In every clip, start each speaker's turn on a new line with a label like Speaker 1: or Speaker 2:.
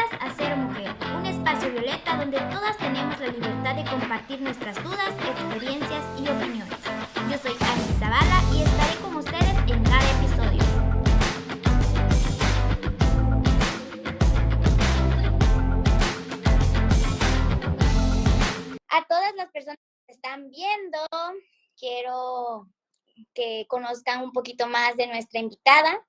Speaker 1: Bienvenidas a Ser Mujer, un espacio violeta donde todas tenemos la libertad de compartir nuestras dudas, experiencias y opiniones. Yo soy Angie Zavala y estaré con ustedes en cada episodio. A todas las personas que están viendo, quiero que conozcan un poquito más de nuestra invitada.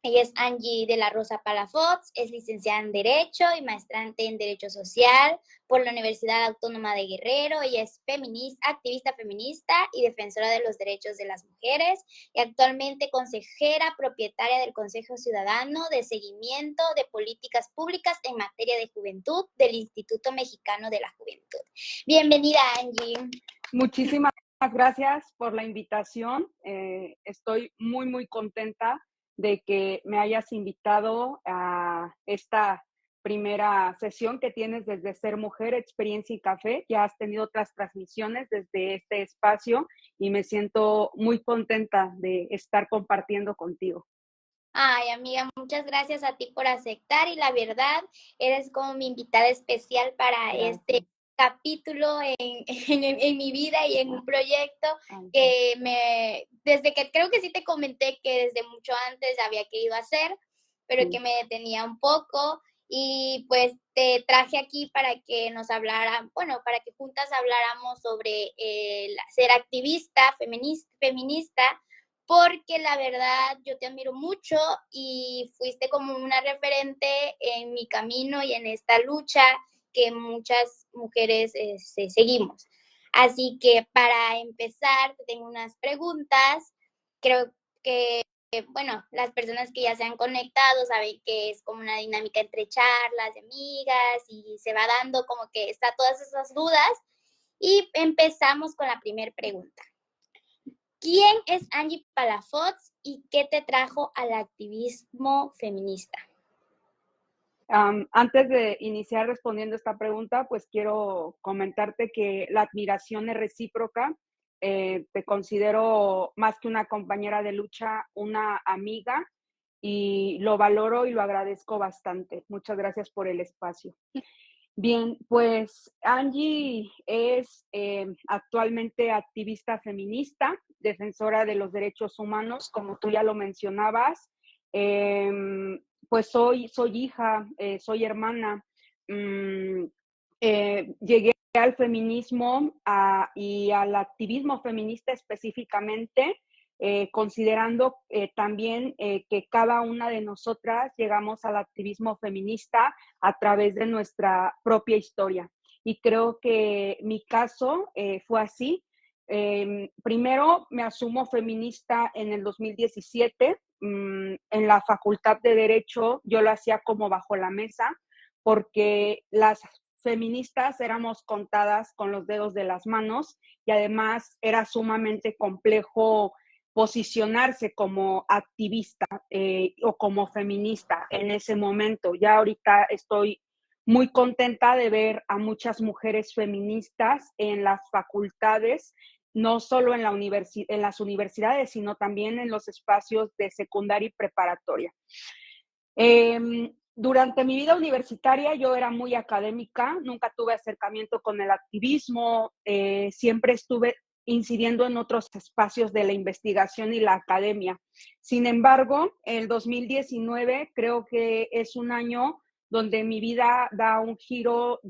Speaker 1: Ella es Angie de la Rosa Palafox, es licenciada en Derecho y maestrante en Derecho Social por la Universidad Autónoma de Guerrero. Ella es feminista, activista feminista y defensora de los derechos de las mujeres y actualmente consejera propietaria del Consejo Ciudadano de Seguimiento de Políticas Públicas en materia de juventud del Instituto Mexicano de la Juventud. Bienvenida, Angie.
Speaker 2: Muchísimas gracias por la invitación. Estoy muy contenta de que me hayas invitado a esta primera sesión que tienes desde Ser Mujer, Experiencia y Café. Ya has tenido otras transmisiones desde este espacio y me siento muy contenta de estar compartiendo contigo.
Speaker 1: Ay, amiga, muchas gracias a ti por aceptar y la verdad, eres como mi invitada especial para este capítulo en mi vida y en un proyecto que desde que creo que sí te comenté que desde mucho antes había querido hacer, pero que me detenía un poco y pues te traje aquí para que nos hablara, bueno, para que juntas habláramos sobre ser activista, feminista, porque la verdad yo te admiro mucho y fuiste como una referente en mi camino y en esta lucha que muchas mujeres seguimos. Así que para empezar, te tengo unas preguntas. Creo que, bueno, las personas que ya se han conectado saben que es como una dinámica entre charlas de amigas y se va dando como que está todas esas dudas. Y empezamos con la primera pregunta. ¿Quién es Angie Palafox y qué te trajo al activismo feminista?
Speaker 2: Antes de iniciar respondiendo esta pregunta, pues quiero comentarte que la admiración es recíproca. Te considero más que una compañera de lucha, una amiga y lo valoro y lo agradezco bastante. Muchas gracias por el espacio. Bien, pues Angie es actualmente activista feminista, defensora de los derechos humanos, como tú ya lo mencionabas. Pues soy hija, soy hermana. Llegué al feminismo y al activismo feminista específicamente, considerando también que cada una de nosotras llegamos al activismo feminista a través de nuestra propia historia. Y creo que mi caso fue así. Primero me asumo feminista en el 2017. En la Facultad de Derecho yo lo hacía como bajo la mesa, porque las feministas éramos contadas con los dedos de las manos y además era sumamente complejo posicionarse como activista o como feminista en ese momento. Ya ahorita estoy muy contenta de ver a muchas mujeres feministas en las facultades, no solo en las universidades, sino también en los espacios de secundaria y preparatoria. Durante mi vida universitaria yo era muy académica, nunca tuve acercamiento con el activismo, siempre estuve incidiendo en otros espacios de la investigación y la academia. Sin embargo, el 2019 creo que es un año donde mi vida da un giro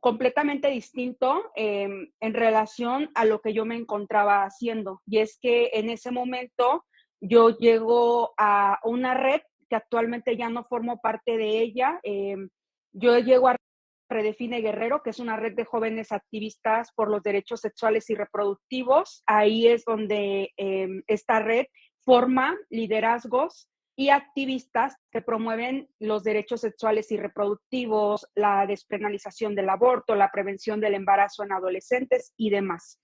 Speaker 2: completamente distinto en relación a lo que yo me encontraba haciendo. Y es que en ese momento yo llego a una red que actualmente ya no formo parte de ella. Yo llego a Redefine Guerrero, que es una red de jóvenes activistas por los derechos sexuales y reproductivos. Ahí es donde esta red forma liderazgos y activistas que promueven los derechos sexuales y reproductivos, la despenalización del aborto, la prevención del embarazo en adolescentes y demás.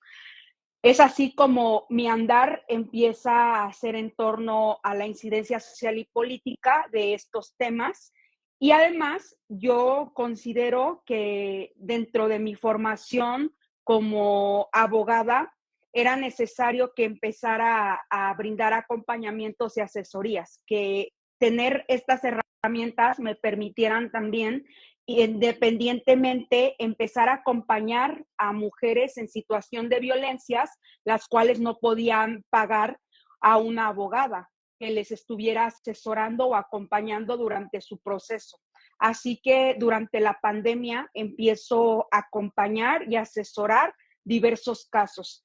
Speaker 2: Es así como mi andar empieza a ser en torno a la incidencia social y política de estos temas. Y además, yo considero que dentro de mi formación como abogada, era necesario que empezara a brindar acompañamientos y asesorías, que tener estas herramientas herramientas me permitieran también, independientemente, empezar a acompañar a mujeres en situación de violencias, las cuales no podían pagar a una abogada que les estuviera asesorando o acompañando durante su proceso. Así que durante la pandemia empiezo a acompañar y asesorar diversos casos.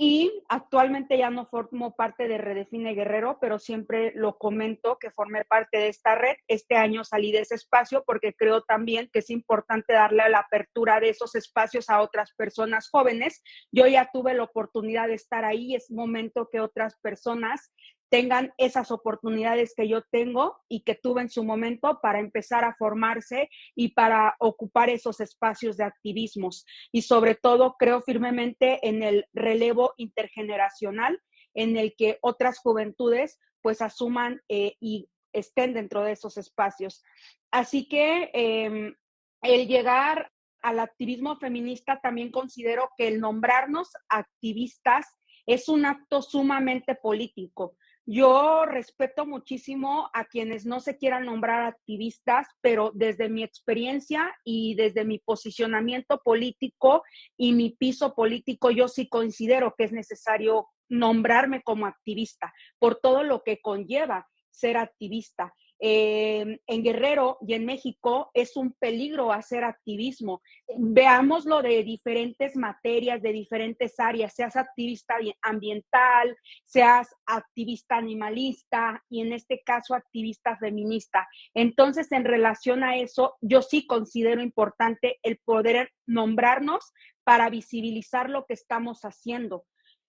Speaker 2: Y actualmente ya no formo parte de Redefine Guerrero, pero siempre lo comento que formé parte de esta red. Este año salí de ese espacio porque creo también que es importante darle la apertura de esos espacios a otras personas jóvenes. Yo ya tuve la oportunidad de estar ahí, es momento que otras personas tengan esas oportunidades que yo tengo y que tuve en su momento para empezar a formarse y para ocupar esos espacios de activismos. Y sobre todo creo firmemente en el relevo intergeneracional, en el que otras juventudes pues asuman y estén dentro de esos espacios. Así que el llegar al activismo feminista, también considero que el nombrarnos activistas es un acto sumamente político. Yo respeto muchísimo a quienes no se quieran nombrar activistas, pero desde mi experiencia y desde mi posicionamiento político y mi piso político, yo sí considero que es necesario nombrarme como activista por todo lo que conlleva ser activista. En Guerrero y en México es un peligro hacer activismo. Veámoslo de diferentes materias, de diferentes áreas, seas activista ambiental, seas activista animalista y en este caso activista feminista. Entonces, en relación a eso, yo sí considero importante el poder nombrarnos para visibilizar lo que estamos haciendo.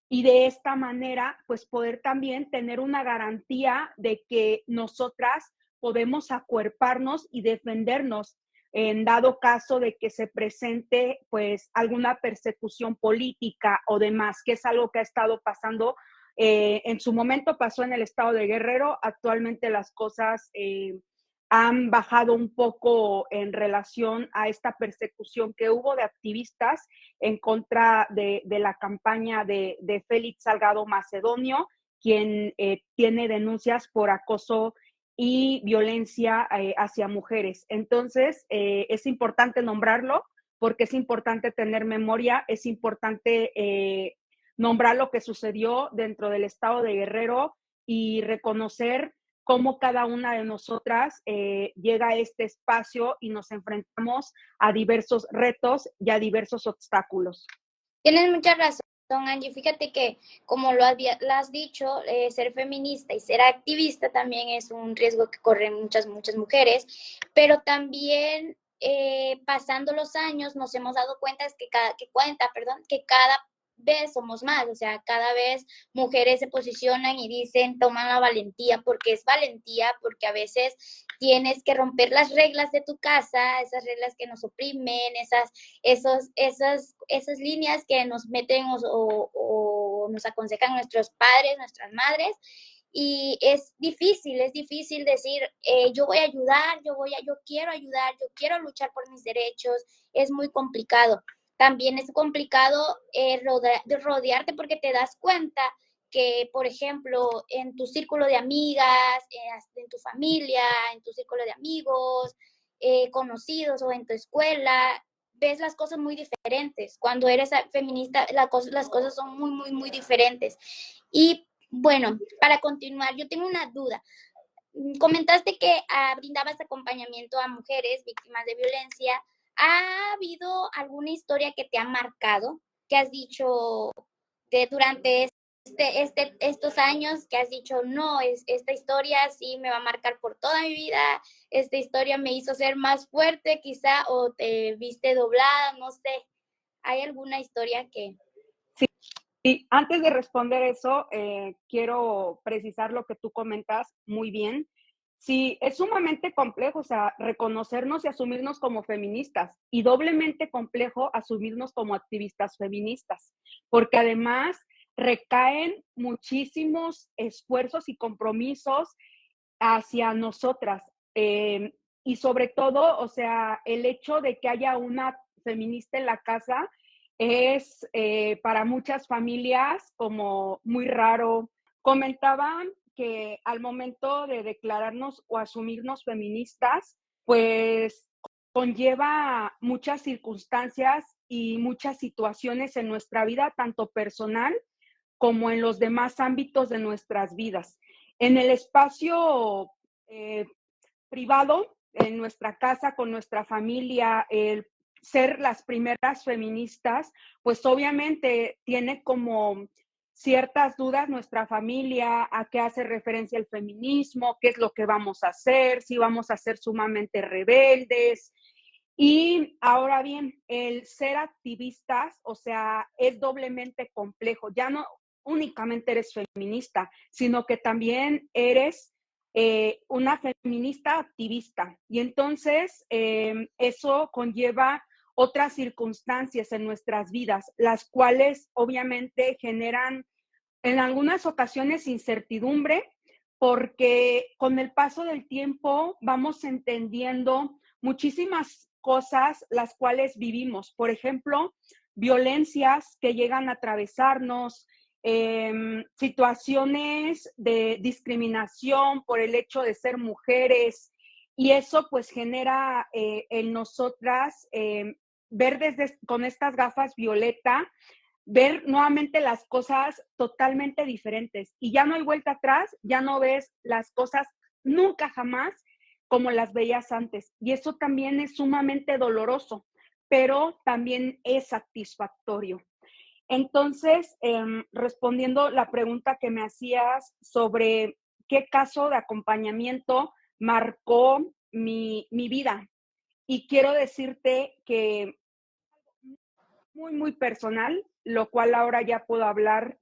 Speaker 2: Y de esta manera, pues poder también tener una garantía de que nosotras podemos acuerparnos y defendernos en dado caso de que se presente pues alguna persecución política o demás, que es algo que ha estado pasando. En su momento pasó en el estado de Guerrero, actualmente las cosas han bajado un poco en relación a esta persecución que hubo de activistas en contra de la campaña de Félix Salgado Macedonio, quien tiene denuncias por acoso y violencia hacia mujeres. Entonces, es importante nombrarlo porque es importante tener memoria, es importante nombrar lo que sucedió dentro del estado de Guerrero y reconocer cómo cada una de nosotras llega a este espacio y nos enfrentamos a diversos retos y a diversos obstáculos.
Speaker 1: Tienes mucha razón, Angie. Fíjate que, como lo has dicho, ser feminista y ser activista también es un riesgo que corren muchas mujeres, pero también pasando los años nos hemos dado cuenta que cada vez somos más, o sea, cada vez mujeres se posicionan y dicen, toman la valentía, porque es valentía, porque a veces tienes que romper las reglas de tu casa, esas reglas que nos oprimen, esas líneas que nos meten o nos aconsejan nuestros padres, nuestras madres. Y es difícil decir, yo voy a ayudar, yo quiero ayudar, yo quiero luchar por mis derechos. Es muy complicado. También es complicado rodearte porque te das cuenta que, por ejemplo, en tu círculo de amigas, en tu familia, en tu círculo de amigos, conocidos o en tu escuela, ves las cosas muy diferentes. Cuando eres feminista, las cosas son muy diferentes. Y bueno, para continuar, yo tengo una duda. Comentaste que brindabas acompañamiento a mujeres víctimas de violencia. ¿Ha habido alguna historia que te ha marcado, que has dicho durante estos años, que has dicho, no, esta historia sí me va a marcar por toda mi vida, esta historia me hizo ser más fuerte quizá, o te viste doblada, no sé? ¿Hay alguna historia que...?
Speaker 2: Sí, y antes de responder eso, quiero precisar lo que tú comentas muy bien. Sí, es sumamente complejo, o sea, reconocernos y asumirnos como feministas y doblemente complejo asumirnos como activistas feministas, porque además recaen muchísimos esfuerzos y compromisos hacia nosotras. Y sobre todo, o sea, el hecho de que haya una feminista en la casa es para muchas familias como muy raro. Comentaban que al momento de declararnos o asumirnos feministas, pues conlleva muchas circunstancias y muchas situaciones en nuestra vida, tanto personal como en los demás ámbitos de nuestras vidas. En el espacio privado, en nuestra casa, con nuestra familia, el ser las primeras feministas, pues obviamente tiene como ciertas dudas nuestra familia, a qué hace referencia el feminismo, qué es lo que vamos a hacer, si vamos a ser sumamente rebeldes. Y ahora bien, el ser activistas, o sea, es doblemente complejo. Ya no únicamente eres feminista, sino que también eres una feminista activista. Y entonces eso conlleva otras circunstancias en nuestras vidas, las cuales obviamente generan en algunas ocasiones incertidumbre, porque con el paso del tiempo vamos entendiendo muchísimas cosas las cuales vivimos. Por ejemplo, violencias que llegan a atravesarnos, situaciones de discriminación por el hecho de ser mujeres, y eso pues genera en nosotras ver con estas gafas violeta, ver nuevamente las cosas totalmente diferentes y ya no hay vuelta atrás, ya no ves las cosas nunca jamás como las veías antes. Y eso también es sumamente doloroso, pero también es satisfactorio. Entonces, respondiendo la pregunta que me hacías sobre qué caso de acompañamiento marcó mi vida. Y quiero decirte que muy personal, lo cual ahora ya puedo hablar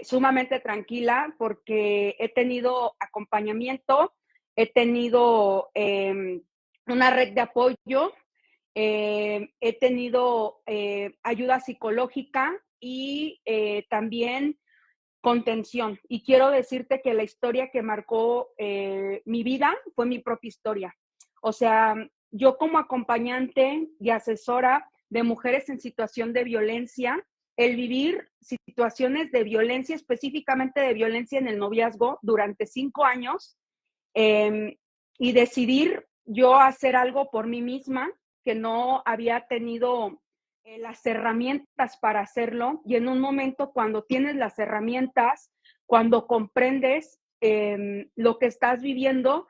Speaker 2: sumamente tranquila porque he tenido acompañamiento, he tenido una red de apoyo, he tenido ayuda psicológica y también contención. Y quiero decirte que la historia que marcó mi vida fue mi propia historia. O sea, yo como acompañante y asesora de mujeres en situación de violencia, el vivir situaciones de violencia, específicamente de violencia en el noviazgo, durante 5 años, y decidir yo hacer algo por mí misma, que no había tenido las herramientas para hacerlo, y en un momento cuando tienes las herramientas, cuando comprendes lo que estás viviendo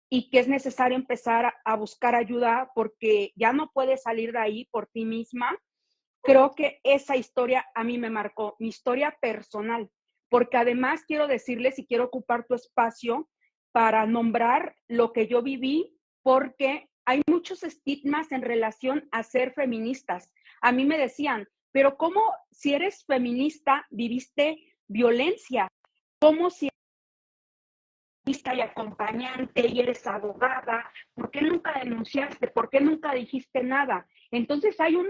Speaker 2: y que es necesario empezar a buscar ayuda porque ya no puedes salir de ahí por ti misma, creo que esa historia a mí me marcó, mi historia personal, porque además quiero decirles y quiero ocupar tu espacio para nombrar lo que yo viví, porque hay muchos estigmas en relación a ser feministas. A mí me decían, pero ¿cómo si eres feminista viviste violencia? ¿Cómo si eres feminista y acompañante y eres abogada? ¿Por qué nunca denunciaste? ¿Por qué nunca dijiste nada? Entonces hay un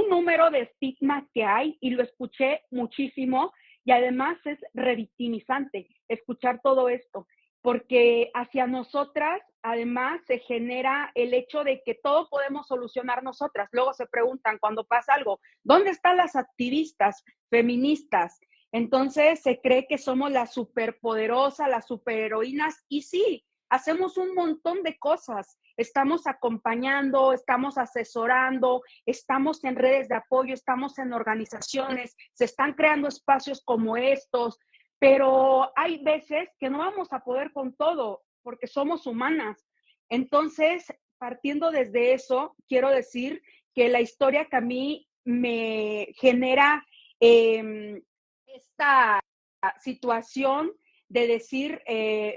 Speaker 2: número de estigmas que hay y lo escuché muchísimo y además es revictimizante escuchar todo esto, porque hacia nosotras además se genera el hecho de que todo podemos solucionar nosotras. Luego se preguntan cuando pasa algo, ¿dónde están las activistas feministas? Entonces se cree que somos las superpoderosas, las superheroínas y sí, hacemos un montón de cosas. Estamos acompañando, estamos asesorando, estamos en redes de apoyo, estamos en organizaciones, se están creando espacios como estos, pero hay veces que no vamos a poder con todo porque somos humanas. Entonces, partiendo desde eso, quiero decir que la historia que a mí me genera esta situación de decir,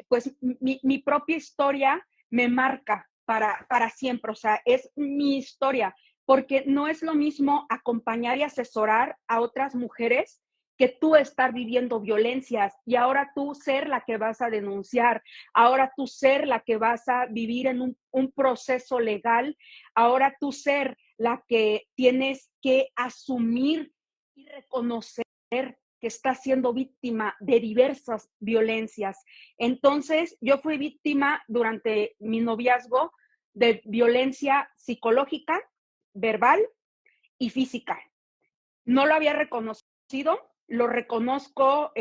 Speaker 2: pues mi propia historia me marca para siempre, o sea, es mi historia, porque no es lo mismo acompañar y asesorar a otras mujeres que tú estar viviendo violencias y ahora tú ser la que vas a denunciar, ahora tú ser la que vas a vivir en un proceso legal, ahora tú ser la que tienes que asumir y reconocer que está siendo víctima de diversas violencias. Entonces, yo fui víctima durante mi noviazgo de violencia psicológica, verbal y física. No lo había reconocido lo reconozco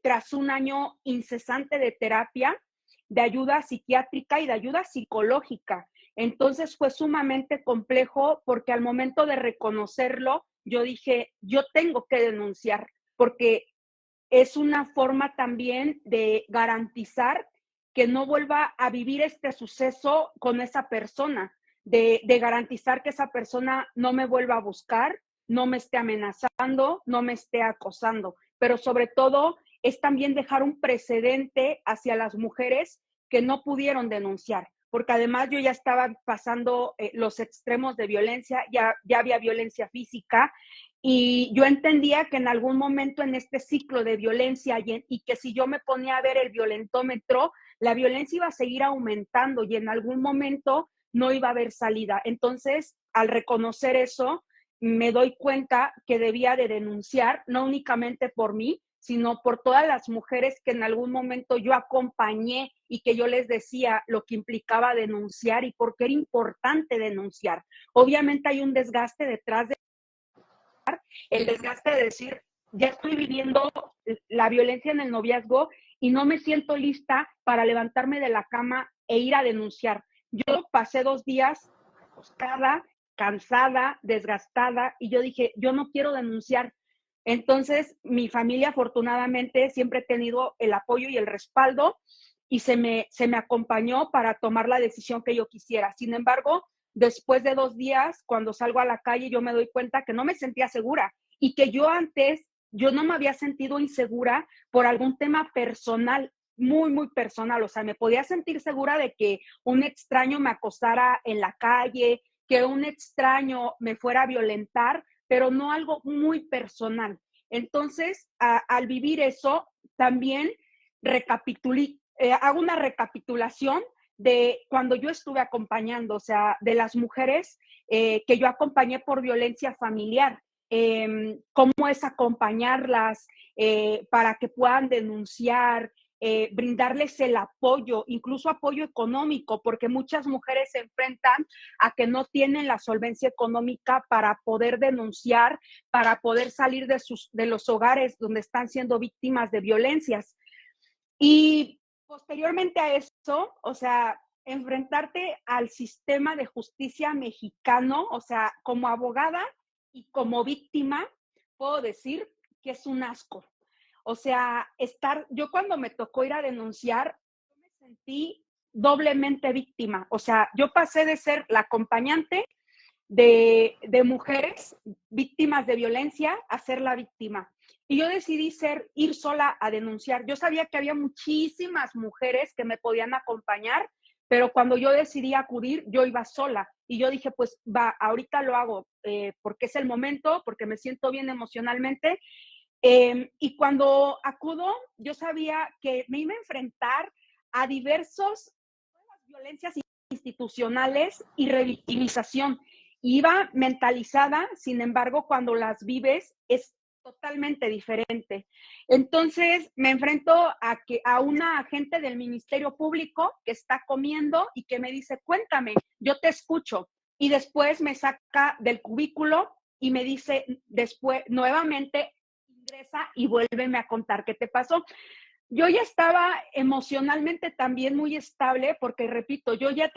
Speaker 2: tras un año incesante de terapia, de ayuda psiquiátrica y de ayuda psicológica. Entonces fue sumamente complejo porque al momento de reconocerlo, yo dije, yo tengo que denunciar porque es una forma también de garantizar que no vuelva a vivir este suceso con esa persona, de garantizar que esa persona no me vuelva a buscar, no me esté amenazando, no me esté acosando, pero sobre todo es también dejar un precedente hacia las mujeres que no pudieron denunciar, porque además yo ya estaba pasando los extremos de violencia, ya había violencia física, y yo entendía que en algún momento en este ciclo de violencia y que si yo me ponía a ver el violentómetro, la violencia iba a seguir aumentando y en algún momento no iba a haber salida. Entonces, al reconocer eso, me doy cuenta que debía de denunciar, no únicamente por mí, sino por todas las mujeres que en algún momento yo acompañé y que yo les decía lo que implicaba denunciar y por qué era importante denunciar. Obviamente hay un desgaste detrás de el desgaste de decir, ya estoy viviendo la violencia en el noviazgo y no me siento lista para levantarme de la cama e ir a denunciar. Yo pasé 2 días acostada, cansada, desgastada y yo dije, yo no quiero denunciar. Entonces, mi familia afortunadamente siempre he tenido el apoyo y el respaldo y se me acompañó para tomar la decisión que yo quisiera. Sin embargo, después de 2 días, cuando salgo a la calle, yo me doy cuenta que no me sentía segura y que yo antes, yo no me había sentido insegura por algún tema personal, muy, muy personal. O sea, me podía sentir segura de que un extraño me acosara en la calle, que un extraño me fuera a violentar, pero no algo muy personal. Entonces, al vivir eso, también hago una recapitulación de cuando yo estuve acompañando, o sea, de las mujeres que yo acompañé por violencia familiar, cómo es acompañarlas para que puedan denunciar, brindarles el apoyo, incluso apoyo económico, porque muchas mujeres se enfrentan a que no tienen la solvencia económica para poder denunciar, para poder salir de los hogares donde están siendo víctimas de violencias. Y posteriormente a eso, o sea, enfrentarte al sistema de justicia mexicano, o sea, como abogada y como víctima, puedo decir que es un asco. O sea, yo cuando me tocó ir a denunciar, yo me sentí doblemente víctima. O sea, yo pasé de ser la acompañante de mujeres víctimas de violencia a ser la víctima. Y yo decidí ir sola a denunciar. Yo sabía que había muchísimas mujeres que me podían acompañar, pero cuando yo decidí acudir, yo iba sola. Y yo dije, pues va, ahorita lo hago porque es el momento, porque me siento bien emocionalmente. Y cuando acudo, yo sabía que me iba a enfrentar a diversas violencias institucionales y revictimización. Iba mentalizada, sin embargo, cuando las vives es totalmente diferente. Entonces me enfrento a una agente del Ministerio Público que está comiendo y que me dice, cuéntame, yo te escucho. Y después me saca del cubículo y me dice, después, nuevamente, ingresa y vuélveme a contar qué te pasó. Yo ya estaba emocionalmente también muy estable porque, repito, yo ya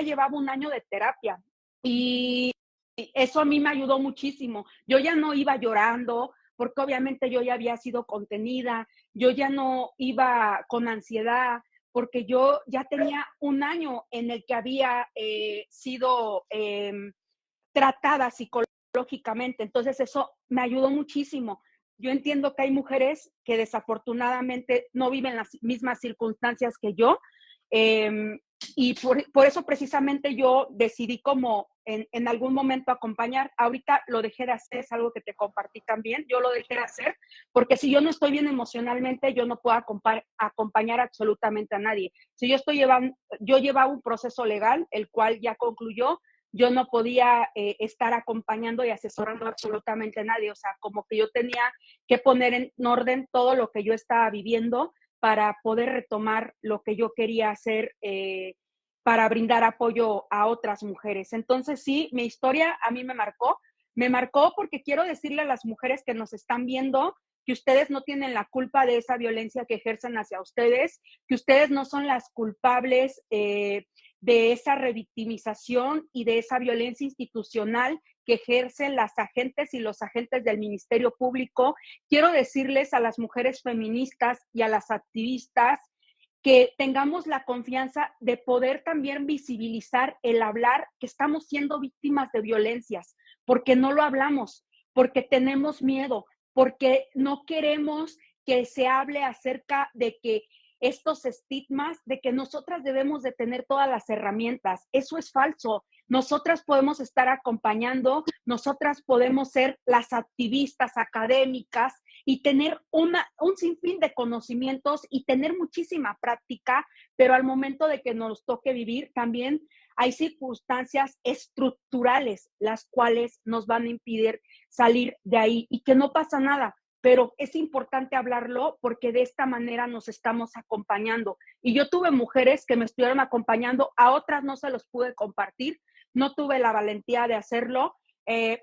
Speaker 2: llevaba un año de terapia y eso a mí me ayudó muchísimo. Yo ya no iba llorando porque obviamente yo ya había sido contenida, yo ya no iba con ansiedad porque yo ya tenía un año en el que había sido tratada psicológicamente. Entonces eso me ayudó muchísimo. Yo entiendo que hay mujeres que desafortunadamente no viven las mismas circunstancias que yo. Eh, y por eso precisamente yo decidí como en algún momento acompañar. Ahorita lo dejé de hacer, es algo que te compartí también. Yo lo dejé de hacer porque si yo no estoy bien emocionalmente, yo no puedo acompañar absolutamente a nadie. Si yo llevaba un proceso legal, el cual ya concluyó, yo no podía estar acompañando y asesorando absolutamente a nadie. O sea, como que yo tenía que poner en orden todo lo que yo estaba viviendo para poder retomar lo que yo quería hacer para brindar apoyo a otras mujeres. Entonces, sí, mi historia a mí me marcó porque quiero decirle a las mujeres que nos están viendo que ustedes no tienen la culpa de esa violencia que ejercen hacia ustedes, que ustedes no son las culpables de esa revictimización y de esa violencia institucional que ejercen las agentes y los agentes del Ministerio Público. Quiero decirles a las mujeres feministas y a las activistas que tengamos la confianza de poder también visibilizar el hablar que estamos siendo víctimas de violencias, porque no lo hablamos, porque tenemos miedo, porque no queremos que se hable acerca de que estos estigmas, de que nosotras debemos de tener todas las herramientas. Eso es falso. Nosotras podemos estar acompañando, nosotras podemos ser las activistas académicas y tener un sinfín de conocimientos y tener muchísima práctica, pero al momento de que nos toque vivir, también hay circunstancias estructurales las cuales nos van a impedir salir de ahí y que no pasa nada, pero es importante hablarlo porque de esta manera nos estamos acompañando. Y yo tuve mujeres que me estuvieron acompañando, a otras no se los pude compartir, no tuve la valentía de hacerlo,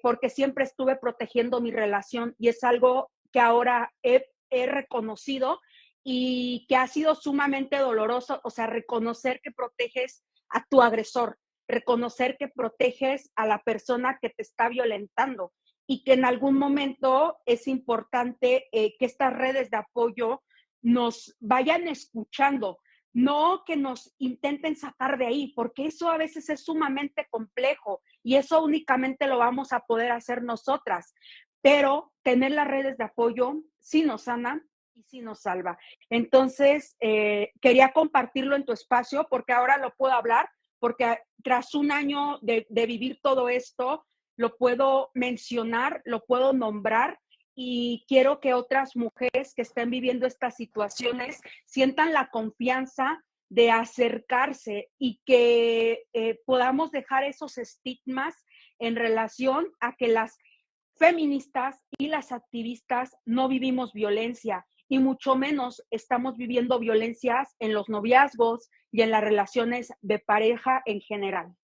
Speaker 2: porque siempre estuve protegiendo mi relación y es algo que ahora he reconocido y que ha sido sumamente doloroso, o sea, reconocer que proteges a tu agresor, reconocer que proteges a la persona que te está violentando y que en algún momento es importante que estas redes de apoyo nos vayan escuchando, no que nos intenten sacar de ahí, porque eso a veces es sumamente complejo y eso únicamente lo vamos a poder hacer nosotras, pero tener las redes de apoyo sí nos sana y sí nos salva. Entonces, quería compartirlo en tu espacio porque ahora lo puedo hablar, porque tras un año de vivir todo esto, lo puedo mencionar, lo puedo nombrar y quiero que otras mujeres que estén viviendo estas situaciones sientan la confianza de acercarse y que podamos dejar esos estigmas en relación a que las feministas y las activistas no vivimos violencia y mucho menos estamos viviendo violencias en los noviazgos y en las relaciones de pareja en general.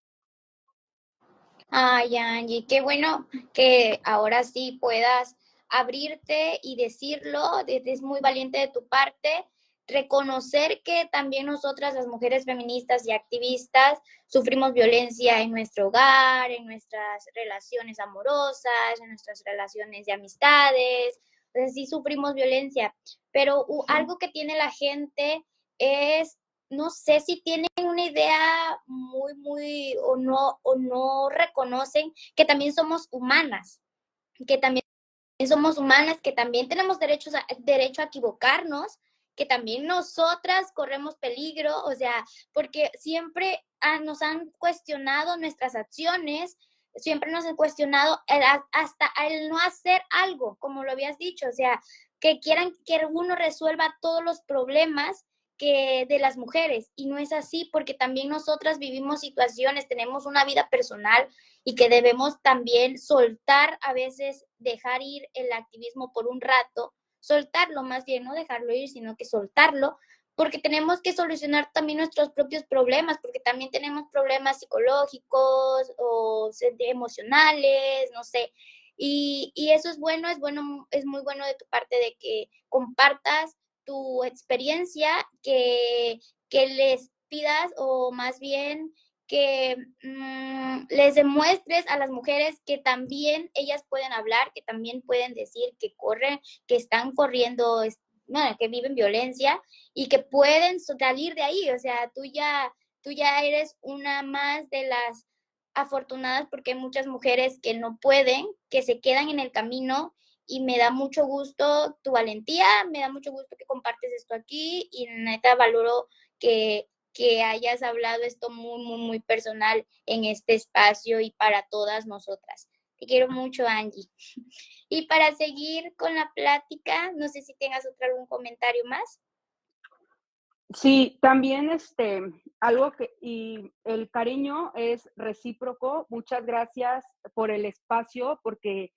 Speaker 1: Ay, Angie, qué bueno que ahora sí puedas abrirte y decirlo. Es muy valiente de tu parte. Reconocer que también nosotras, las mujeres feministas y activistas, sufrimos violencia en nuestro hogar, en nuestras relaciones amorosas, en nuestras relaciones de amistades. O sea, sí sufrimos violencia, pero algo que tiene la gente es, no sé si tienen una idea muy, o no reconocen que también somos humanas, que también somos humanas, que también tenemos derecho a equivocarnos, que también nosotras corremos peligro, o sea, porque siempre nos han cuestionado nuestras acciones, siempre nos han cuestionado hasta el no hacer algo, como lo habías dicho, o sea, que quieran que uno resuelva todos los problemas que de las mujeres, y no es así, porque también nosotras vivimos situaciones, tenemos una vida personal y que debemos también soltar, a veces dejar ir el activismo por un rato, soltarlo más bien, no dejarlo ir, sino que soltarlo, porque tenemos que solucionar también nuestros propios problemas, porque también tenemos problemas psicológicos o emocionales, no sé. Y eso es bueno, es muy bueno de tu parte de que compartas tu experiencia, que les pidas o más bien que les demuestres a las mujeres que también ellas pueden hablar, que también pueden decir que corren, que están corriendo, bueno, que viven violencia y que pueden salir de ahí. O sea, tú ya eres una más de las afortunadas, porque hay muchas mujeres que no pueden, que se quedan en el camino, y me da mucho gusto tu valentía, me da mucho gusto que compartes esto aquí y neta valoro que hayas hablado esto muy personal en este espacio y para todas nosotras. Te quiero mucho, Angie. Y para seguir con la plática, no sé si tengas algún comentario más.
Speaker 2: Sí, también algo y el cariño es recíproco. Muchas gracias por el espacio, porque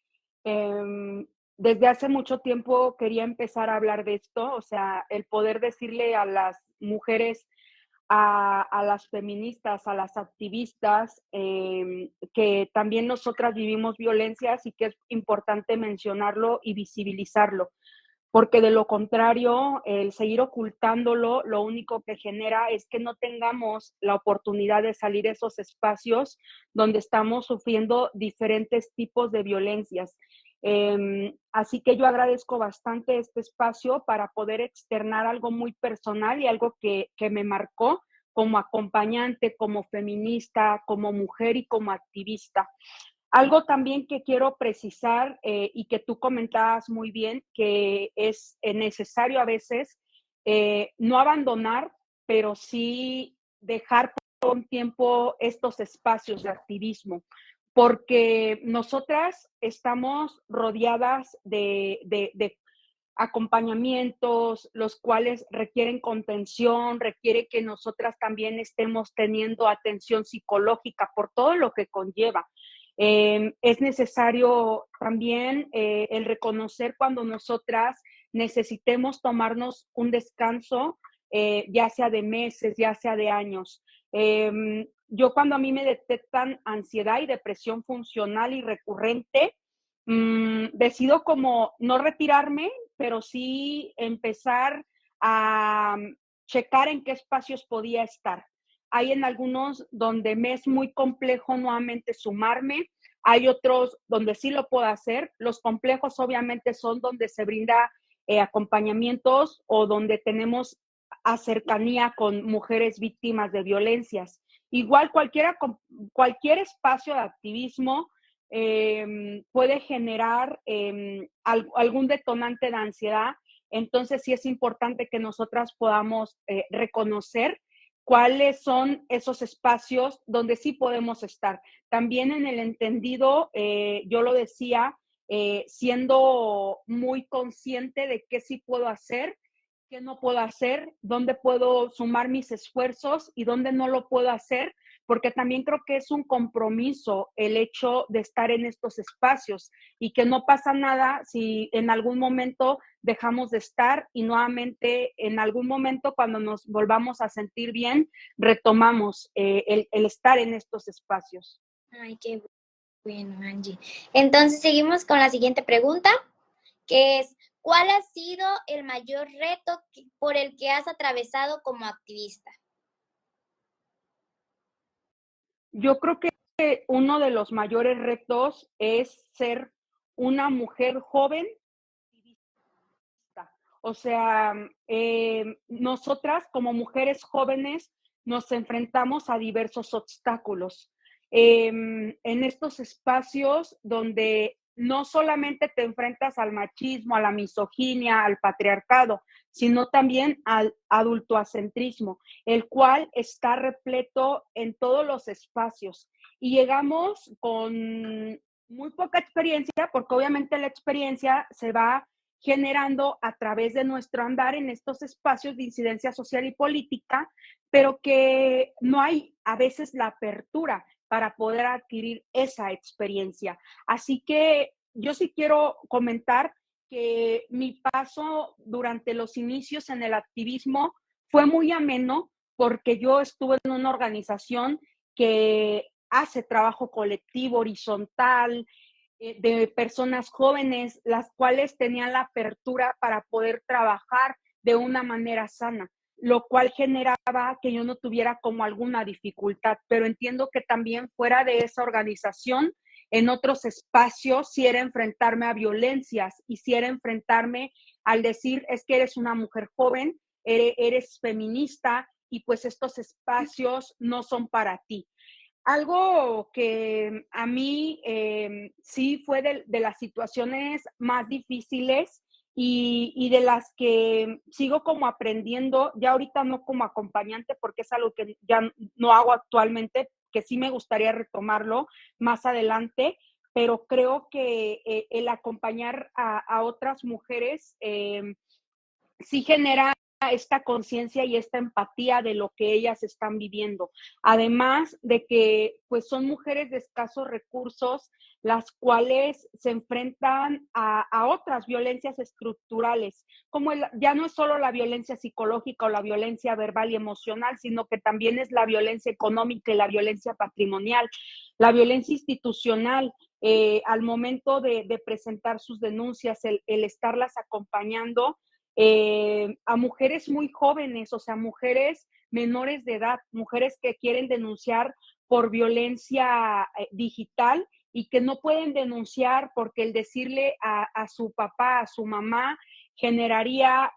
Speaker 2: desde hace mucho tiempo quería empezar a hablar de esto, o sea, el poder decirle a las mujeres, a las feministas, a las activistas, que también nosotras vivimos violencias y que es importante mencionarlo y visibilizarlo. porque de lo contrario, el seguir ocultándolo, lo único que genera es que no tengamos la oportunidad de salir a esos espacios donde estamos sufriendo diferentes tipos de violencias. Así que yo agradezco bastante este espacio para poder externar algo muy personal y algo que me marcó como acompañante, como feminista, como mujer y como activista. Algo también que quiero precisar y que tú comentabas muy bien, que es necesario a veces no abandonar, pero sí dejar por un tiempo estos espacios de activismo, porque nosotras estamos rodeadas de acompañamientos, los cuales requieren contención, requiere que nosotras también estemos teniendo atención psicológica por todo lo que conlleva. Es necesario también el reconocer cuando nosotras necesitemos tomarnos un descanso, ya sea de meses, ya sea de años. Yo cuando a mí me detectan ansiedad y depresión funcional y recurrente, decido como no retirarme, pero sí empezar a checar en qué espacios podía estar. Hay en algunos donde me es muy complejo nuevamente sumarme, hay otros donde sí lo puedo hacer. Los complejos obviamente son donde se brinda acompañamientos o donde tenemos cercanía con mujeres víctimas de violencias. Igual cualquier espacio de activismo puede generar algún detonante de ansiedad. Entonces sí es importante que nosotras podamos reconocer cuáles son esos espacios donde sí podemos estar. También en el entendido, yo lo decía, siendo muy consciente de qué sí puedo hacer, qué no puedo hacer, dónde puedo sumar mis esfuerzos y dónde no lo puedo hacer, porque también creo que es un compromiso el hecho de estar en estos espacios y que no pasa nada si en algún momento dejamos de estar y nuevamente en algún momento cuando nos volvamos a sentir bien, retomamos el estar en estos espacios.
Speaker 1: Ay, qué bueno, Angie. Entonces seguimos con la siguiente pregunta, que es, ¿cuál ha sido el mayor reto por el que has atravesado como activista?
Speaker 2: Yo creo que uno de los mayores retos es ser una mujer joven. O sea, nosotras como mujeres jóvenes nos enfrentamos a diversos obstáculos. En estos espacios donde no solamente te enfrentas al machismo, a la misoginia, al patriarcado, sino también al adultocentrismo, el cual está repleto en todos los espacios. Y llegamos con muy poca experiencia, porque obviamente la experiencia se va generando a través de nuestro andar en estos espacios de incidencia social y política, pero que no hay a veces la apertura para poder adquirir esa experiencia. Así que yo sí quiero comentar que mi paso durante los inicios en el activismo fue muy ameno porque yo estuve en una organización que hace trabajo colectivo, horizontal, de personas jóvenes, las cuales tenían la apertura para poder trabajar de una manera sana, lo cual generaba que yo no tuviera como alguna dificultad, pero entiendo que también fuera de esa organización, en otros espacios, si era enfrentarme a violencias y si era enfrentarme al decir, es que eres una mujer joven, eres feminista y pues estos espacios no son para ti. Algo que a mí sí fue de las situaciones más difíciles y de las que sigo como aprendiendo, ya ahorita no como acompañante porque es algo que ya no hago actualmente, que sí me gustaría retomarlo más adelante, pero creo que el acompañar a otras mujeres sí genera esta conciencia y esta empatía de lo que ellas están viviendo. Además de que pues son mujeres de escasos recursos, las cuales se enfrentan a otras violencias estructurales, como ya no es solo la violencia psicológica o la violencia verbal y emocional, sino que también es la violencia económica y la violencia patrimonial, la violencia institucional. al momento de presentar sus denuncias, el estarlas acompañando a mujeres muy jóvenes, o sea, mujeres menores de edad, mujeres que quieren denunciar por violencia digital y que no pueden denunciar porque el decirle a su papá, a su mamá, generaría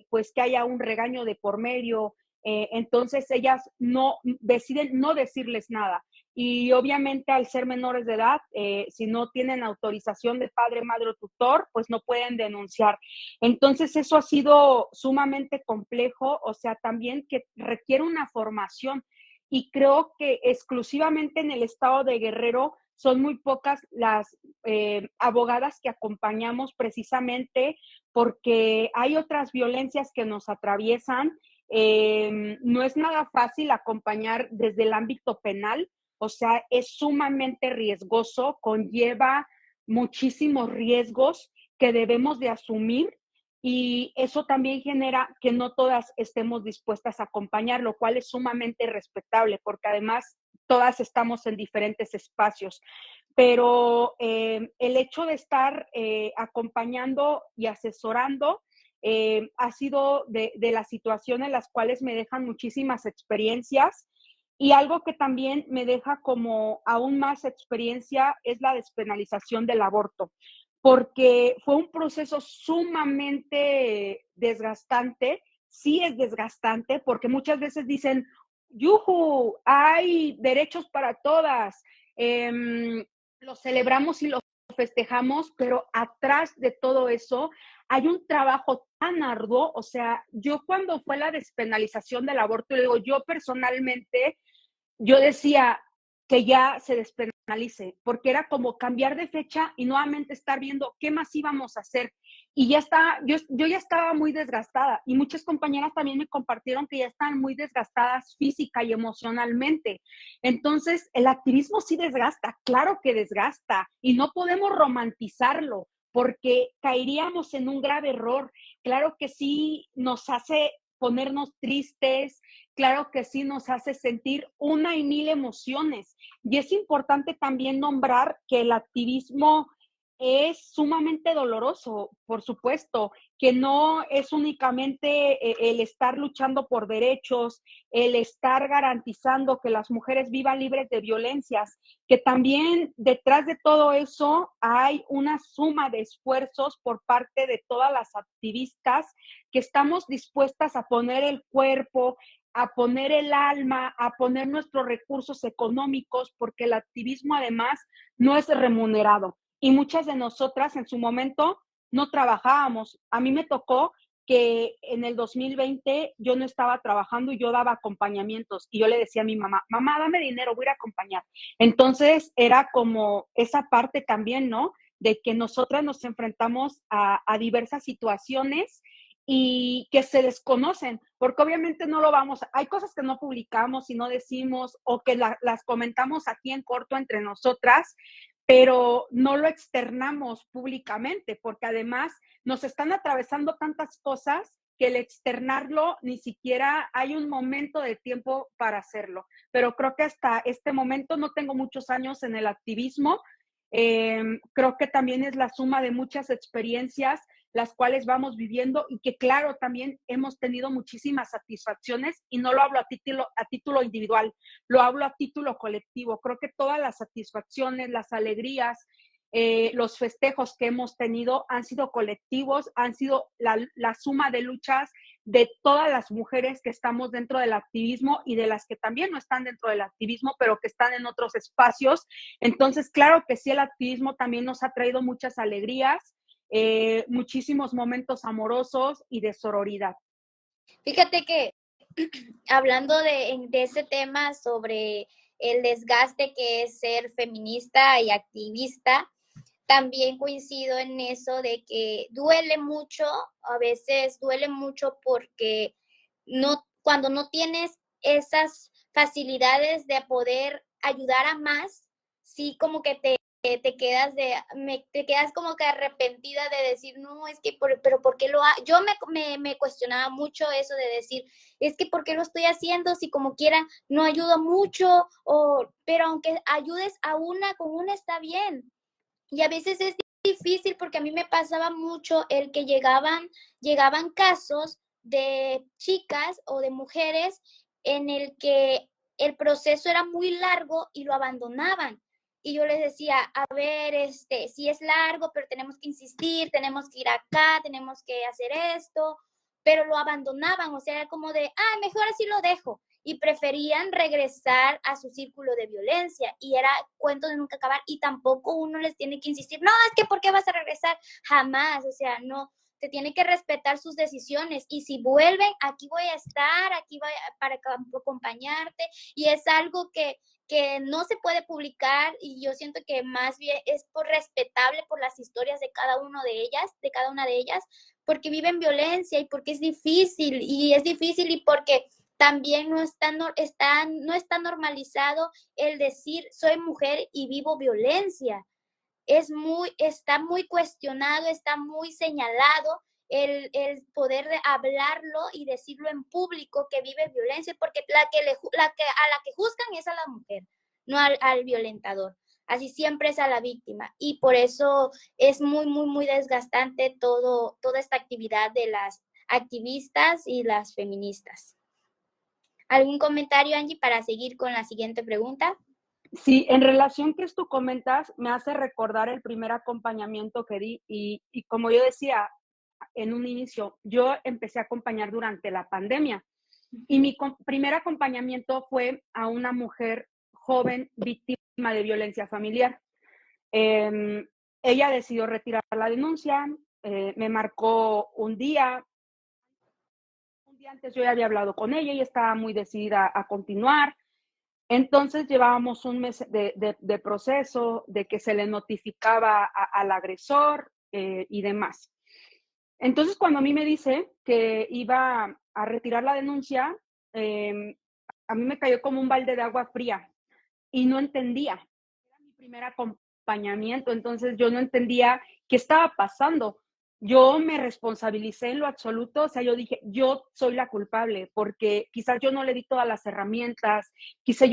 Speaker 2: pues que haya un regaño de por medio. Entonces ellas no deciden no decirles nada. Y obviamente al ser menores de edad, si no tienen autorización de padre, madre o tutor, pues no pueden denunciar. Entonces eso ha sido sumamente complejo, o sea, también que requiere una formación. Y creo que exclusivamente en el estado de Guerrero son muy pocas las abogadas que acompañamos precisamente porque hay otras violencias que nos atraviesan. No es nada fácil acompañar desde el ámbito penal, o sea, es sumamente riesgoso, conlleva muchísimos riesgos que debemos de asumir y eso también genera que no todas estemos dispuestas a acompañar, lo cual es sumamente respetable porque además todas estamos en diferentes espacios. Pero el hecho de estar acompañando y asesorando ha sido de las situaciones en las cuales me dejan muchísimas experiencias y algo que también me deja como aún más experiencia es la despenalización del aborto, porque fue un proceso sumamente desgastante. Sí es desgastante porque muchas veces dicen, yuju, hay derechos para todas, lo celebramos y lo festejamos, pero atrás de todo eso hay un trabajo tan arduo. O sea, yo cuando fue la despenalización del aborto, le digo, yo personalmente yo decía que ya se despenalice, porque era como cambiar de fecha y nuevamente estar viendo qué más íbamos a hacer. Y ya está, yo ya estaba muy desgastada y muchas compañeras también me compartieron que ya están muy desgastadas física y emocionalmente. Entonces, el activismo sí desgasta, claro que desgasta y no podemos romantizarlo porque caeríamos en un grave error. Claro que sí nos hace ponernos tristes, claro que sí nos hace sentir una y mil emociones. Y es importante también nombrar que el activismo es sumamente doloroso, por supuesto, que no es únicamente el estar luchando por derechos, el estar garantizando que las mujeres vivan libres de violencias, que también detrás de todo eso hay una suma de esfuerzos por parte de todas las activistas que estamos dispuestas a poner el cuerpo, a poner el alma, a poner nuestros recursos económicos, porque el activismo además no es remunerado. Y muchas de nosotras en su momento no trabajábamos. A mí me tocó que en el 2020 yo no estaba trabajando y yo daba acompañamientos y yo le decía a mi mamá, mamá, dame dinero, voy a ir a acompañar. Entonces era como esa parte también, ¿no? De que nosotras nos enfrentamos a diversas situaciones y que se desconocen, porque obviamente no lo vamos, hay cosas que no publicamos y no decimos o que las comentamos aquí en corto entre nosotras, pero no lo externamos públicamente, porque además nos están atravesando tantas cosas que el externarlo ni siquiera hay un momento de tiempo para hacerlo. Pero creo que hasta este momento no tengo muchos años en el activismo. Creo que también es la suma de muchas experiencias las cuales vamos viviendo y que claro, también hemos tenido muchísimas satisfacciones y no lo hablo a título individual, lo hablo a título colectivo. Creo que todas las satisfacciones, las alegrías, los festejos que hemos tenido han sido colectivos, han sido la suma de luchas de todas las mujeres que estamos dentro del activismo y de las que también no están dentro del activismo, pero que están en otros espacios. Entonces, claro que sí, el activismo también nos ha traído muchas alegrías, muchísimos momentos amorosos y de sororidad.
Speaker 1: Fíjate que hablando de ese tema sobre el desgaste que es ser feminista y activista, también coincido en eso de que duele mucho, a veces duele mucho porque no, cuando no tienes esas facilidades de poder ayudar a más, sí como que te quedas te quedas como que arrepentida de decir, no, es que, pero ¿por qué yo me cuestionaba mucho eso de decir, es que ¿por qué lo estoy haciendo si como quiera no ayudo mucho? Pero aunque ayudes a una, con una está bien, Y a veces es difícil porque a mí me pasaba mucho el que llegaban casos de chicas o de mujeres en el que el proceso era muy largo y lo abandonaban. Y yo les decía, a ver, sí es largo, pero tenemos que insistir, tenemos que ir acá, tenemos que hacer esto, pero lo abandonaban, o sea, era como de, mejor así lo dejo. Y preferían regresar a su círculo de violencia y era cuento de nunca acabar y tampoco uno les tiene que insistir, no, es que ¿por qué vas a regresar? Jamás, o sea, no, te tiene que respetar sus decisiones y si vuelven, aquí voy a estar, aquí voy para acompañarte y es algo que no se puede publicar y yo siento que más bien es por respetable por las historias de cada una de ellas, porque viven violencia y porque es difícil y porque también no está normalizado el decir soy mujer y vivo violencia. Está muy cuestionado, está muy señalado el poder de hablarlo y decirlo en público que vive violencia, porque a la que juzgan es a la mujer, no al violentador. Así siempre es a la víctima. Y por eso es muy, muy, muy desgastante toda esta actividad de las activistas y las feministas. ¿Algún comentario, Angie, para seguir con la siguiente pregunta?
Speaker 2: Sí, en relación que tú comentas, me hace recordar el primer acompañamiento que di y como yo decía en un inicio, yo empecé a acompañar durante la pandemia y mi primer acompañamiento fue a una mujer joven víctima de violencia familiar. Ella decidió retirar la denuncia, me marcó un día antes yo ya había hablado con ella y estaba muy decidida a continuar. Entonces llevábamos un mes de proceso, de que se le notificaba al agresor y demás. Entonces cuando a mí me dice que iba a retirar la denuncia, a mí me cayó como un balde de agua fría y no entendía. Era mi primer acompañamiento, entonces yo no entendía qué estaba pasando. Yo me responsabilicé en lo absoluto, o sea, yo dije, yo soy la culpable, porque quizás yo no le di todas las herramientas, quizás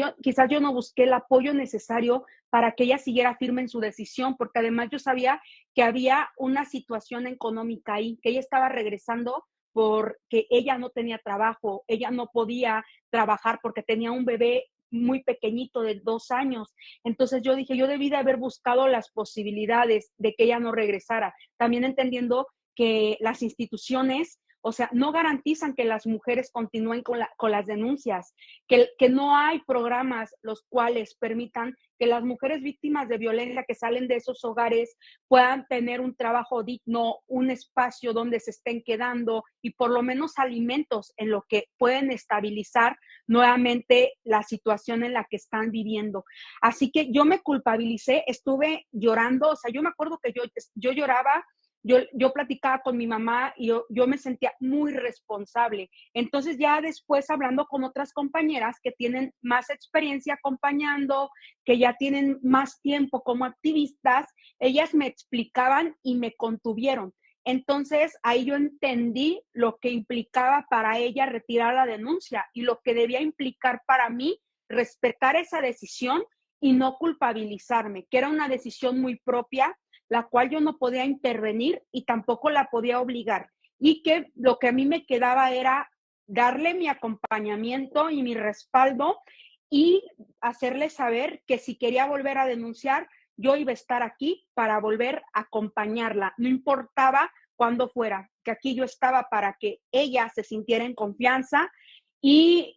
Speaker 2: yo no busqué el apoyo necesario para que ella siguiera firme en su decisión, porque además yo sabía que había una situación económica ahí, que ella estaba regresando porque ella no tenía trabajo, ella no podía trabajar porque tenía un bebé muy pequeñito de 2 años. Entonces yo dije, yo debí de haber buscado las posibilidades de que ella no regresara, también entendiendo que las instituciones, o sea, no garantizan que las mujeres continúen con las denuncias, que no hay programas los cuales permitan que las mujeres víctimas de violencia que salen de esos hogares puedan tener un trabajo digno, un espacio donde se estén quedando y por lo menos alimentos en lo que pueden estabilizar nuevamente la situación en la que están viviendo. Así que yo me culpabilicé, estuve llorando, o sea, yo me acuerdo que yo lloraba, yo platicaba con mi mamá y yo me sentía muy responsable. Entonces ya después hablando con otras compañeras que tienen más experiencia acompañando, que ya tienen más tiempo como activistas, ellas me explicaban y me contuvieron. Entonces ahí yo entendí lo que implicaba para ella retirar la denuncia y lo que debía implicar para mí respetar esa decisión y no culpabilizarme, que era una decisión muy propia, la cual yo no podía intervenir y tampoco la podía obligar. Y que lo que a mí me quedaba era darle mi acompañamiento y mi respaldo y hacerle saber que si quería volver a denunciar, yo iba a estar aquí para volver a acompañarla, no importaba cuándo fuera, que aquí yo estaba para que ella se sintiera en confianza y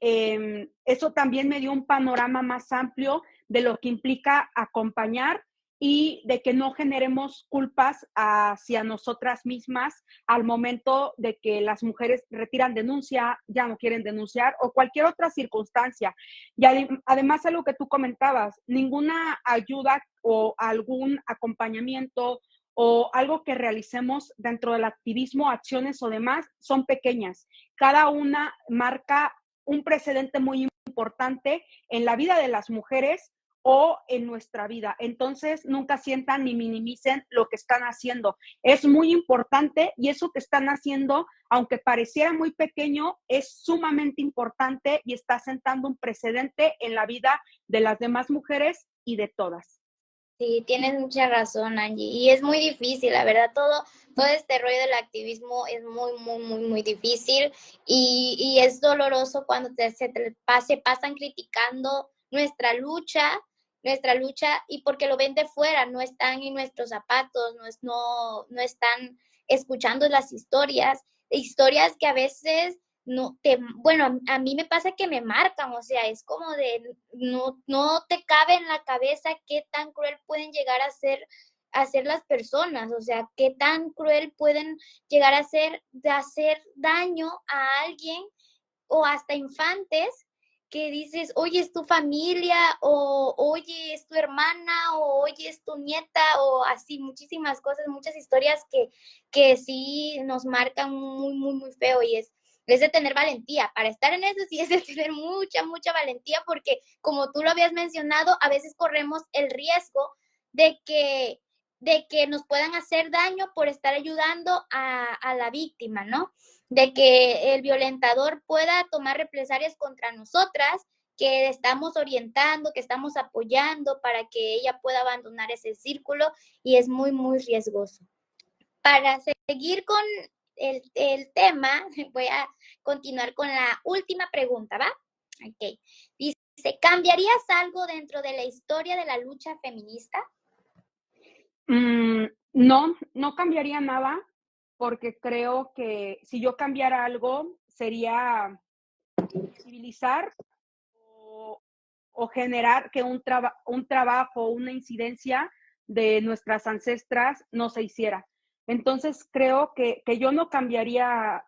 Speaker 2: eso también me dio un panorama más amplio de lo que implica acompañar y de que no generemos culpas hacia nosotras mismas al momento de que las mujeres retiran denuncia, ya no quieren denunciar o cualquier otra circunstancia. Y además algo que tú comentabas, ninguna ayuda o algún acompañamiento o algo que realicemos dentro del activismo, acciones o demás, son pequeñas. Cada una marca un precedente muy importante en la vida de las mujeres o en nuestra vida. Entonces, nunca sientan ni minimicen lo que están haciendo. Es muy importante y eso que están haciendo, aunque pareciera muy pequeño, es sumamente importante y está sentando un precedente en la vida de las demás mujeres y de todas.
Speaker 1: Sí, tienes mucha razón, Angie. Y es muy difícil, la verdad, todo este rollo del activismo es muy, muy, muy, muy difícil y es doloroso cuando se pasan criticando nuestra lucha, y porque lo ven de fuera, no están en nuestros zapatos, no están escuchando las historias que a veces bueno, a mí me pasa que me marcan, o sea, es como de, no te cabe en la cabeza qué tan cruel pueden llegar a ser las personas, o sea, qué tan cruel pueden llegar a ser de hacer daño a alguien o hasta infantes que dices, oye, es tu familia, o oye, es tu hermana, o oye, es tu nieta, o así, muchísimas cosas, muchas historias que sí nos marcan muy, muy, muy feo, y es de tener valentía. Para estar en eso sí es de tener mucha, mucha valentía, porque como tú lo habías mencionado, a veces corremos el riesgo de que nos puedan hacer daño por estar ayudando a la víctima, ¿no? De que el violentador pueda tomar represalias contra nosotras, que estamos orientando, que estamos apoyando para que ella pueda abandonar ese círculo, y es muy, muy riesgoso. Para seguir con el tema, voy a continuar con la última pregunta, ¿va? Ok. Dice, ¿cambiarías algo dentro de la historia de la lucha feminista?
Speaker 2: No, no cambiaría nada, porque creo que si yo cambiara algo sería visibilizar o, o generar que un trabajo, una incidencia de nuestras ancestras no se hiciera. Entonces creo que yo no cambiaría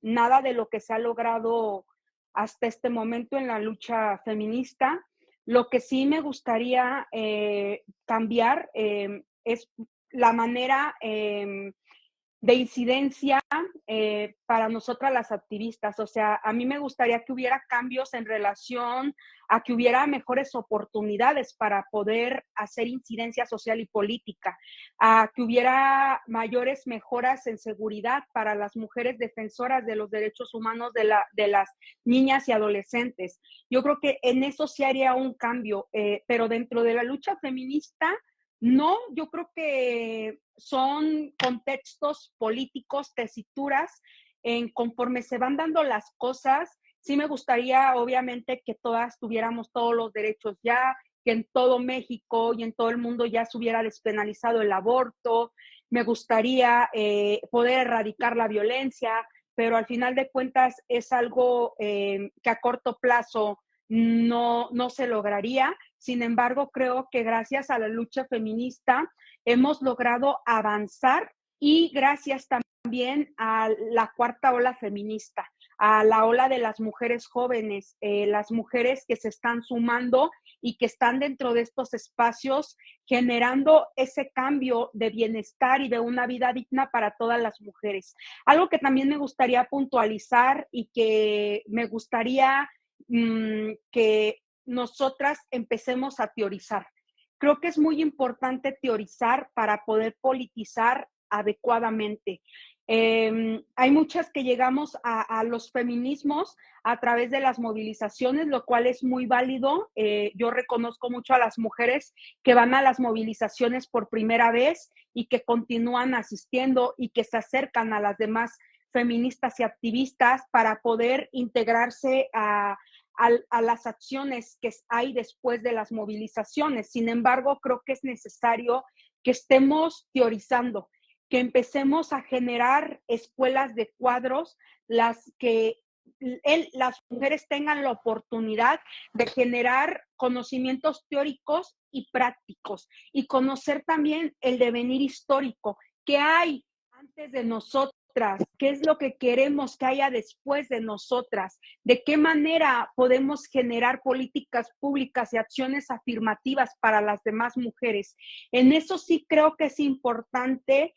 Speaker 2: nada de lo que se ha logrado hasta este momento en la lucha feminista. Lo que sí me gustaría cambiar es la manera de incidencia para nosotras las activistas. O sea, a mí me gustaría que hubiera cambios en relación a que hubiera mejores oportunidades para poder hacer incidencia social y política, a que hubiera mayores mejoras en seguridad para las mujeres defensoras de los derechos humanos de las niñas y adolescentes. Yo creo que en eso sí haría un cambio, pero dentro de la lucha feminista, no, yo creo que son contextos políticos, tesituras, conforme se van dando las cosas. Sí me gustaría, obviamente, que todas tuviéramos todos los derechos ya, que en todo México y en todo el mundo ya se hubiera despenalizado el aborto. Me gustaría poder erradicar la violencia, pero al final de cuentas es algo que a corto plazo no se lograría. Sin embargo, creo que gracias a la lucha feminista hemos logrado avanzar, y gracias también a la cuarta ola feminista, a la ola de las mujeres jóvenes, las mujeres que se están sumando y que están dentro de estos espacios generando ese cambio de bienestar y de una vida digna para todas las mujeres. Algo que también me gustaría puntualizar y que me gustaría que nosotras empecemos a teorizar. Creo que es muy importante teorizar para poder politizar adecuadamente. Hay muchas que llegamos a los feminismos a través de las movilizaciones, lo cual es muy válido. Yo reconozco mucho a las mujeres que van a las movilizaciones por primera vez y que continúan asistiendo y que se acercan a las demás feministas y activistas para poder integrarse a las acciones que hay después de las movilizaciones. Sin embargo, creo que es necesario que estemos teorizando, que empecemos a generar escuelas de cuadros, las mujeres tengan la oportunidad de generar conocimientos teóricos y prácticos, y conocer también el devenir histórico que hay antes de nosotros, qué es lo que queremos que haya después de nosotras, de qué manera podemos generar políticas públicas y acciones afirmativas para las demás mujeres. En eso sí creo que es importante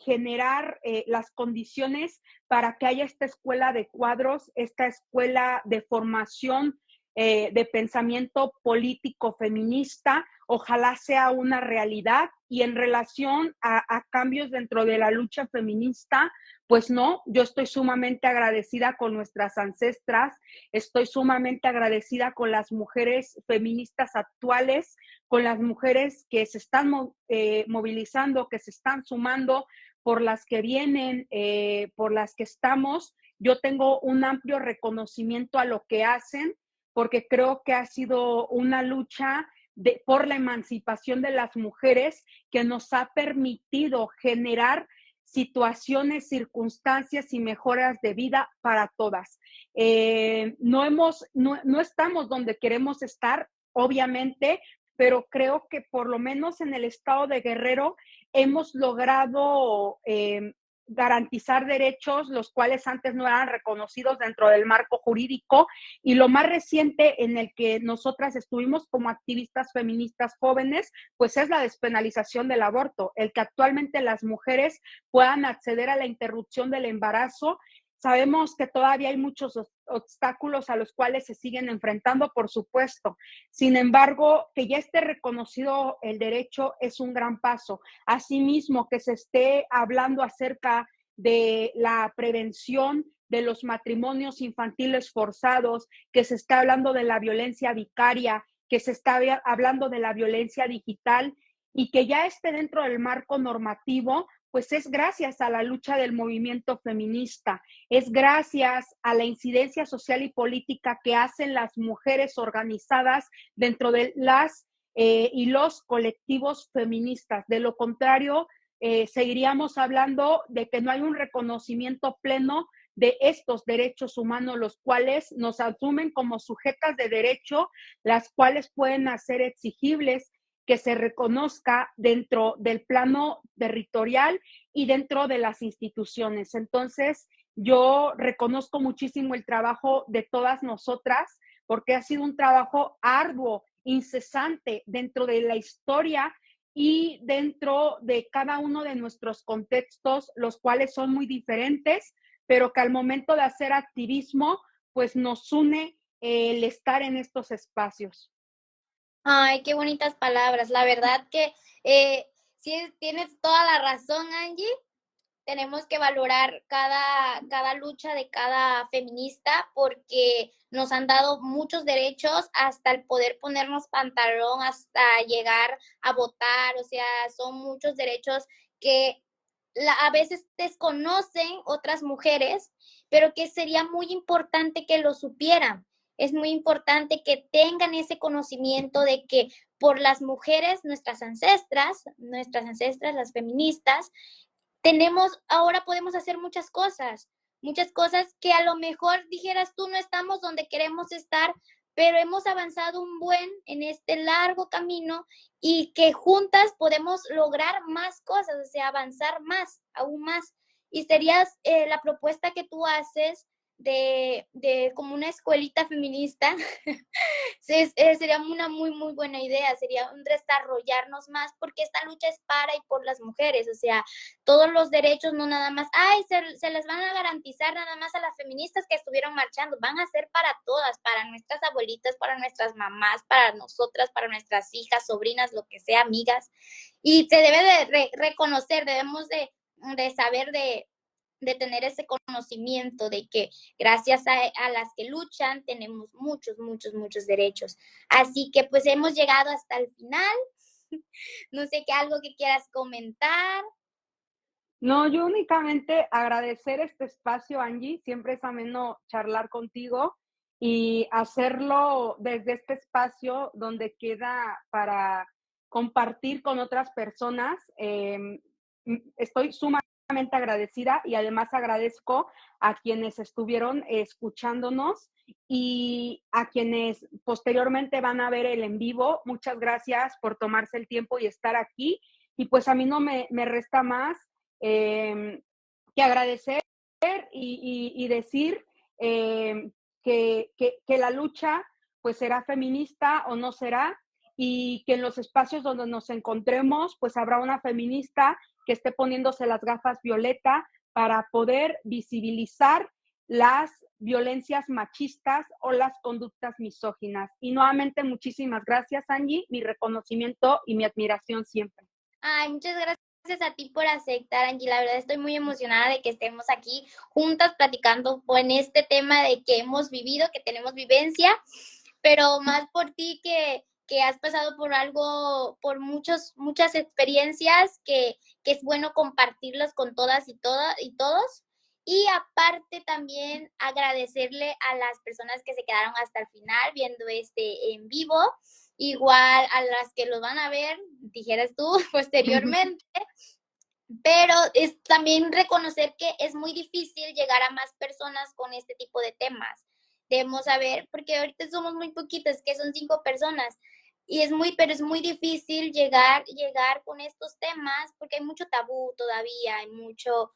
Speaker 2: generar las condiciones para que haya esta escuela de cuadros, esta escuela de formación de pensamiento político feminista, ojalá sea una realidad. Y en relación a cambios dentro de la lucha feminista, pues no, yo estoy sumamente agradecida con nuestras ancestras, estoy sumamente agradecida con las mujeres feministas actuales, con las mujeres que se están movilizando, que se están sumando, por las que vienen, por las que estamos. Yo tengo un amplio reconocimiento a lo que hacen, porque creo que ha sido una lucha por la emancipación de las mujeres que nos ha permitido generar situaciones, circunstancias y mejoras de vida para todas. No estamos donde queremos estar, obviamente, pero creo que por lo menos en el estado de Guerrero hemos logrado garantizar derechos los cuales antes no eran reconocidos dentro del marco jurídico, y lo más reciente en el que nosotras estuvimos como activistas feministas jóvenes, pues es la despenalización del aborto, el que actualmente las mujeres puedan acceder a la interrupción del embarazo. Sabemos que todavía hay muchos obstáculos a los cuales se siguen enfrentando, por supuesto. Sin embargo, que ya esté reconocido el derecho es un gran paso. Asimismo, que se esté hablando acerca de la prevención de los matrimonios infantiles forzados, que se está hablando de la violencia vicaria, que se está hablando de la violencia digital, y que ya esté dentro del marco normativo, pues es gracias a la lucha del movimiento feminista, es gracias a la incidencia social y política que hacen las mujeres organizadas dentro de las y los colectivos feministas. De lo contrario, seguiríamos hablando de que no hay un reconocimiento pleno de estos derechos humanos, los cuales nos asumen como sujetas de derecho, las cuales pueden hacer exigibles que se reconozca dentro del plano territorial y dentro de las instituciones. Entonces, yo reconozco muchísimo el trabajo de todas nosotras, porque ha sido un trabajo arduo, incesante dentro de la historia y dentro de cada uno de nuestros contextos, los cuales son muy diferentes, pero que al momento de hacer activismo, pues nos une el estar en estos espacios.
Speaker 1: Ay, qué bonitas palabras. La verdad que sí tienes toda la razón, Angie. Tenemos que valorar cada lucha de cada feminista, porque nos han dado muchos derechos, hasta el poder ponernos pantalón, hasta llegar a votar. O sea, son muchos derechos que a veces desconocen otras mujeres, pero que sería muy importante que lo supieran. Es muy importante que tengan ese conocimiento de que por las mujeres, nuestras ancestras, las feministas, ahora podemos hacer muchas cosas que a lo mejor dijeras tú, no estamos donde queremos estar, pero hemos avanzado un buen en este largo camino, y que juntas podemos lograr más cosas, o sea, avanzar más, aún más. Y sería la propuesta que tú haces de como una escuelita feminista. Sería una muy, muy buena idea, sería un desarrollarnos más, porque esta lucha es para y por las mujeres. O sea, todos los derechos, no nada más, se les van a garantizar nada más a las feministas que estuvieron marchando, van a ser para todas, para nuestras abuelitas, para nuestras mamás, para nosotras, para nuestras hijas, sobrinas, lo que sea, amigas. Y se debe de reconocer, debemos de saber de tener ese conocimiento de que gracias a las que luchan tenemos muchos, muchos, muchos derechos. Así que pues hemos llegado hasta el final. No sé qué algo que quieras comentar.
Speaker 2: No, yo únicamente agradecer este espacio, Angie. Siempre es ameno charlar contigo y hacerlo desde este espacio donde queda para compartir con otras personas. Estoy sumamente agradecida, y además agradezco a quienes estuvieron escuchándonos y a quienes posteriormente van a ver el en vivo. Muchas gracias por tomarse el tiempo y estar aquí. Y pues a mí no me resta más que agradecer y decir que la lucha pues será feminista o no será, y que en los espacios donde nos encontremos pues habrá una feminista que esté poniéndose las gafas violeta para poder visibilizar las violencias machistas o las conductas misóginas. Y nuevamente, muchísimas gracias, Angie, mi reconocimiento y mi admiración siempre.
Speaker 1: Ay, muchas gracias a ti por aceptar, Angie. La verdad estoy muy emocionada de que estemos aquí juntas platicando en este tema de que hemos vivido, que tenemos vivencia, pero más por ti que has pasado por algo, por muchas experiencias que es bueno compartirlas con todas y todos. Y aparte también agradecerle a las personas que se quedaron hasta el final viendo en vivo, igual a las que lo van a ver, dijeras tú, posteriormente. Pero es también reconocer que es muy difícil llegar a más personas con este tipo de temas. Debemos saber, porque ahorita somos muy poquitas, que son 5 personas, pero es muy difícil llegar con estos temas, porque hay mucho tabú todavía, hay mucho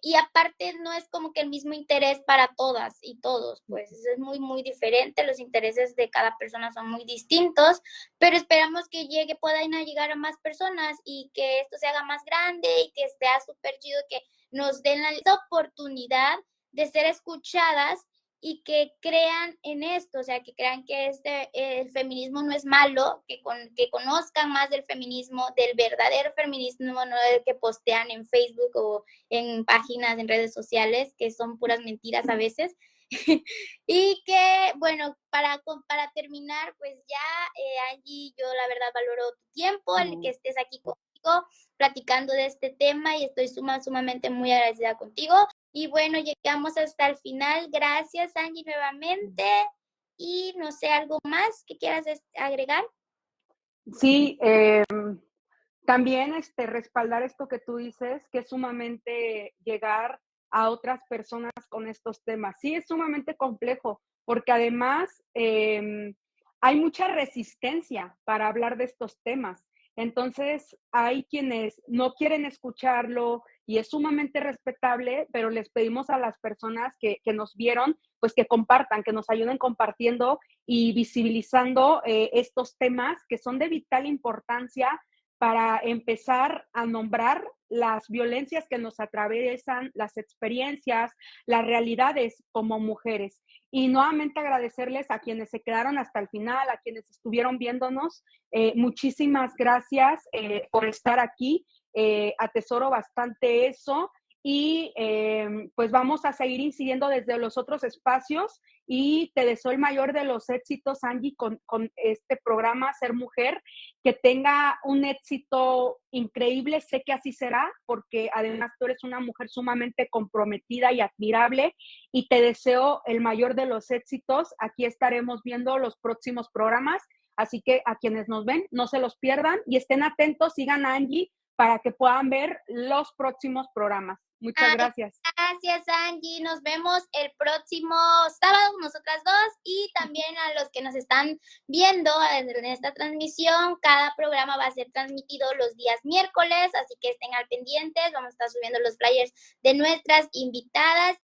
Speaker 1: y aparte no es como que el mismo interés para todas y todos, pues es muy, muy diferente, los intereses de cada persona son muy distintos, pero esperamos que puedan llegar a más personas y que esto se haga más grande y que sea súper chido, que nos den la oportunidad de ser escuchadas y que crean en esto, o sea, que crean que el feminismo no es malo, que conozcan más del feminismo, del verdadero feminismo, no del que postean en Facebook o en páginas, en redes sociales, que son puras mentiras a veces. Y que, bueno, para terminar, pues ya, Angie, yo la verdad valoro tu tiempo, el que estés aquí conmigo platicando de este tema, y estoy sumamente muy agradecida contigo. Y bueno, llegamos hasta el final. Gracias, Angie, nuevamente. Y no sé, ¿algo más que quieras agregar?
Speaker 2: Sí, también respaldar esto que tú dices, que es sumamente llegar a otras personas con estos temas. Sí, es sumamente complejo, porque además hay mucha resistencia para hablar de estos temas. Entonces, hay quienes no quieren escucharlo y es sumamente respetable, pero les pedimos a las personas que nos vieron, pues que compartan, que nos ayuden compartiendo y visibilizando estos temas que son de vital importancia para empezar a nombrar las violencias que nos atraviesan, las experiencias, las realidades como mujeres. Y nuevamente agradecerles a quienes se quedaron hasta el final, a quienes estuvieron viéndonos. Muchísimas gracias por estar aquí. Atesoro bastante eso. Y pues vamos a seguir incidiendo desde los otros espacios y te deseo el mayor de los éxitos, Angie, con este programa Ser Mujer, que tenga un éxito increíble, sé que así será, porque además tú eres una mujer sumamente comprometida y admirable, y te deseo el mayor de los éxitos. Aquí estaremos viendo los próximos programas, así que a quienes nos ven, no se los pierdan y estén atentos, sigan a Angie para que puedan ver los próximos programas. Muchas gracias.
Speaker 1: Gracias, Angie. Nos vemos el próximo sábado, nosotras dos, y también a los que nos están viendo en esta transmisión. Cada programa va a ser transmitido los días miércoles, así que estén al pendientes. Vamos a estar subiendo los flyers de nuestras invitadas